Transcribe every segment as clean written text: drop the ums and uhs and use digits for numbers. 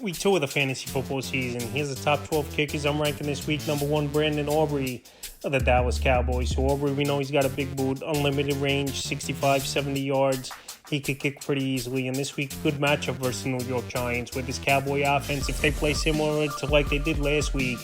Week 2 of the fantasy football season. Here's the top 12 kickers I'm ranking this week. Number 1, Brandon Aubrey of the Dallas Cowboys. So Aubrey, we know he's got a big boot, unlimited range, 65, 70 yards. He could kick pretty easily. And this week, good matchup versus the New York Giants with this Cowboy offense. If they play similar to like they did last week,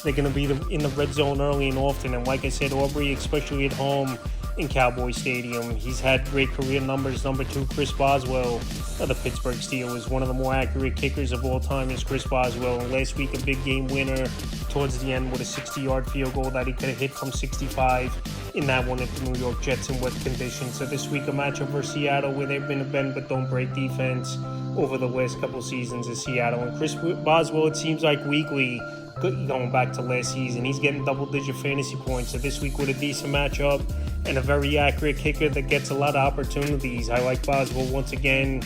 they're going to be in the red zone early and often. And like I said, Aubrey, especially at home in Cowboy Stadium, he's had great career numbers. Number 2, Chris Boswell of the Pittsburgh Steelers. One of the more accurate kickers of all time is Chris Boswell. And last week, a big game winner towards the end with a 60-yard field goal that he could have hit from 65 in that one at the New York Jets in wet conditions. So this week, a matchup versus Seattle where they've been a bend but don't break defense over the last couple seasons in Seattle. And Chris Boswell, it seems like weekly, going back to last season, he's getting double-digit fantasy points. So this week with a decent matchup and a very accurate kicker that gets a lot of opportunities, I like Boswell once again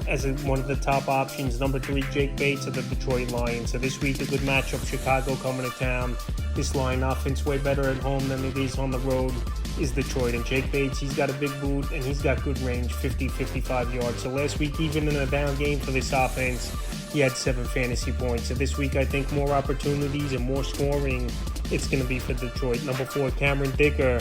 as one of the top options. Number 3, Jake Bates of the Detroit Lions. So this week, a good matchup. Chicago coming to town. This line offense way better at home than it is on the road is Detroit. And Jake Bates, he's got a big boot and he's got good range, 50, 55 yards. So last week, even in a down game for this offense, he had 7 fantasy points. So this week, I think more opportunities and more scoring, it's going to be for Detroit. Number 4, Cameron Dicker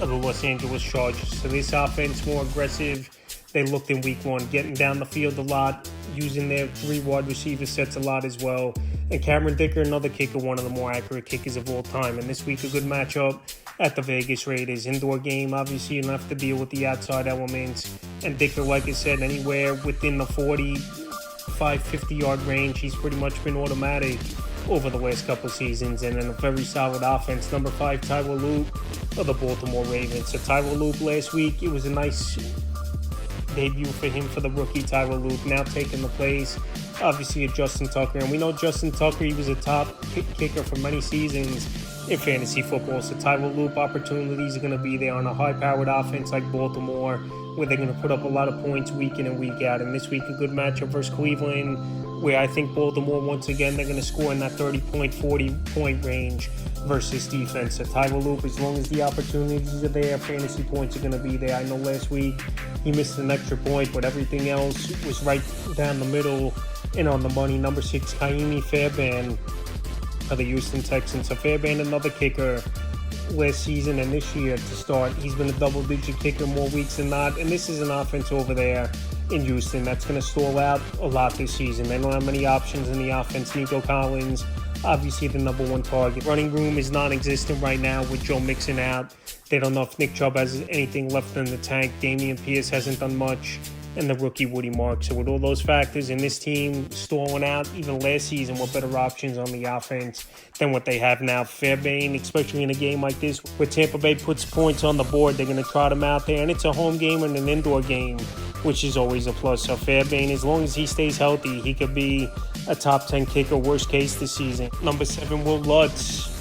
of the Los Angeles Chargers. So this offense more aggressive. They looked in week 1, getting down the field a lot, using their 3 wide receiver sets a lot as well. And Cameron Dicker, another kicker, one of the more accurate kickers of all time. And this week, a good matchup at the Vegas Raiders. Indoor game, obviously, you don't have to deal with the outside elements. And Dicker, like I said, anywhere within the 45, 50-yard range, he's pretty much been automatic over the last couple seasons. And in a very solid offense. Number 5, Tyler Loop of the Baltimore Ravens. So Tyler Loop last week, it was a nice debut for him, for the rookie Tyler Loop, now taking the place, obviously, of Justin Tucker. And we know Justin Tucker, he was a top kicker for many seasons in fantasy football. So Tyler Loop opportunities are going to be there on a high-powered offense like Baltimore, where they're going to put up a lot of points week in and week out. And this week, a good matchup versus Cleveland, where I think Baltimore, once again, they're going to score in that 30-point, 40-point range versus defense. So Tyler Loop, as long as the opportunities are there, fantasy points are going to be there. I know last week he missed an extra point, but everything else was right down the middle and on the money. Number 6, Kaimi Fairbairn of the Houston Texans. So Fairbairn, another kicker last season and this year to start. He's been a double-digit kicker more weeks than not. And this is an offense over there in Houston that's going to stall out a lot this season. They don't have many options in the offense. Nico Collins, obviously the number 1 target. Running room is non-existent right now with Joe Mixon out. They don't know if Nick Chubb has anything left in the tank. Damian Pierce hasn't done much. And the rookie Woody Marks. So with all those factors and this team stalling out, even last season were better options on the offense than what they have now. Fairbairn, especially in a game like this, where Tampa Bay puts points on the board, they're going to trot him out there. And it's a home game and an indoor game, which is always a plus. So Fairbairn, as long as he stays healthy, he could be a top 10 kicker, worst case this season. Number 7, Will Lutz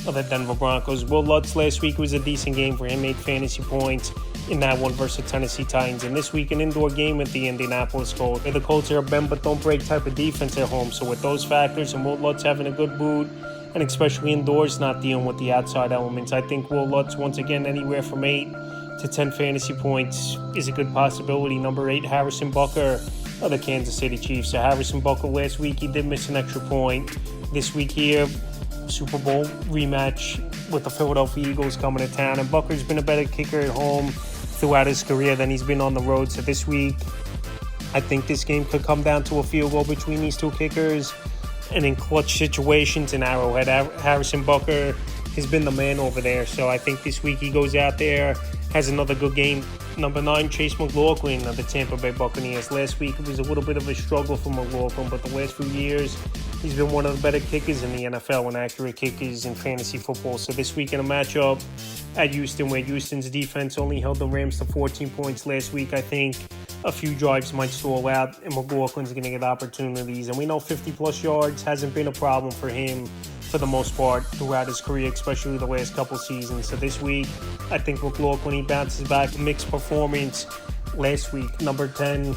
of the Denver Broncos. Will Lutz last week was a decent game for him, 8 fantasy points in that one versus the Tennessee Titans. And this week, an indoor game at the Indianapolis Colts. The Colts are a bend but don't break type of defense at home. So with those factors and Will Lutz having a good boot, and especially indoors, not dealing with the outside elements, I think Will Lutz, once again, anywhere from 8 to 10 fantasy points is a good possibility. Number 8, Harrison Butker of the Kansas City Chiefs. So Harrison Butker last week, he did miss an extra point. This week here, Super Bowl rematch with the Philadelphia Eagles coming to town. And Butker's been a better kicker at home throughout his career than he's been on the road. So this week, I think this game could come down to a field goal between these 2 kickers. And in clutch situations in Arrowhead, Harrison Butker has been the man over there. So I think this week he goes out there, has another good game. Number 9, Chase McLaughlin of the Tampa Bay Buccaneers. Last week it was a little bit of a struggle for McLaughlin, but the last few years he's been one of the better kickers in the NFL and accurate kickers in fantasy football. So this week in a matchup at Houston, where Houston's defense only held the Rams to 14 points last week, I think a few drives might stall out and McLaughlin's going to get opportunities. And we know 50-plus yards hasn't been a problem for him for the most part throughout his career, especially the last couple seasons. So this week, I think McLaughlin, he bounces back, mixed performance last week. Number 10,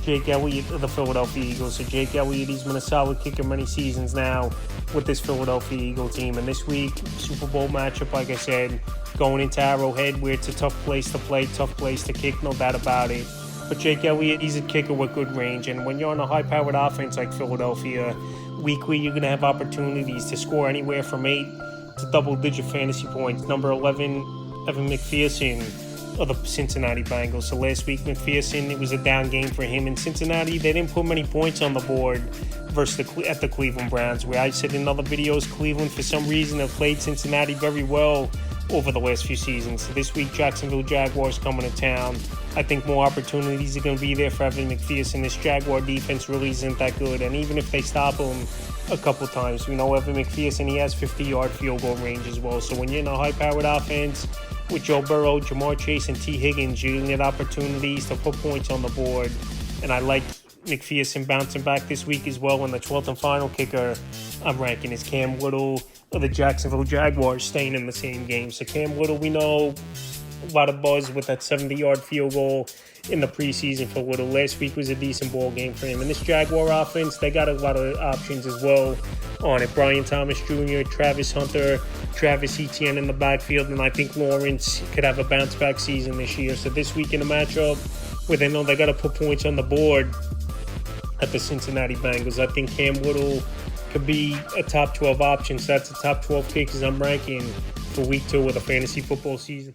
Jake Elliott of the Philadelphia Eagles. So Jake Elliott, he's been a solid kicker many seasons now with this Philadelphia Eagle team. And this week, Super Bowl matchup, like I said, going into Arrowhead, where it's a tough place to play, tough place to kick, no doubt about it. But Jake Elliott, he's a kicker with good range. And when you're on a high-powered offense like Philadelphia, weekly you're going to have opportunities to score anywhere from 8 to double-digit fantasy points. Number 11, Evan McPherson of the Cincinnati Bengals. So last week, McPherson, it was a down game for him. In Cincinnati, they didn't put many points on the board versus at the Cleveland Browns, where I said in other videos, Cleveland, for some reason, have played Cincinnati very well over the last few seasons. So this week, Jacksonville Jaguars coming to town. I think more opportunities are going to be there for Evan McPherson. This Jaguar defense really isn't that good, and even if they stop him a couple times, we know Evan McPherson, he has 50-yard field goal range as well. So when you're in a high-powered offense with Joe Burrow, Jamar Chase, and T. Higgins, you're going to get opportunities to put points on the board. And I like McPherson bouncing back this week as well. And the 12th and final kicker I'm ranking is Cam Little of the Jacksonville Jaguars, staying in the same game. So Cam Little, we know a lot of buzz with that 70-yard field goal in the preseason for Little. Last week was a decent ball game for him. And this Jaguar offense, they got a lot of options as well on it. Brian Thomas Jr., Travis Hunter, Travis Etienne in the backfield, and I think Lawrence could have a bounce-back season this year. So this week in a matchup where they know they got to put points on the board at the Cincinnati Bengals, I think Cam Little could be a top 12 option. So that's the top 12 kickers I'm ranking for week 2 of the fantasy football season.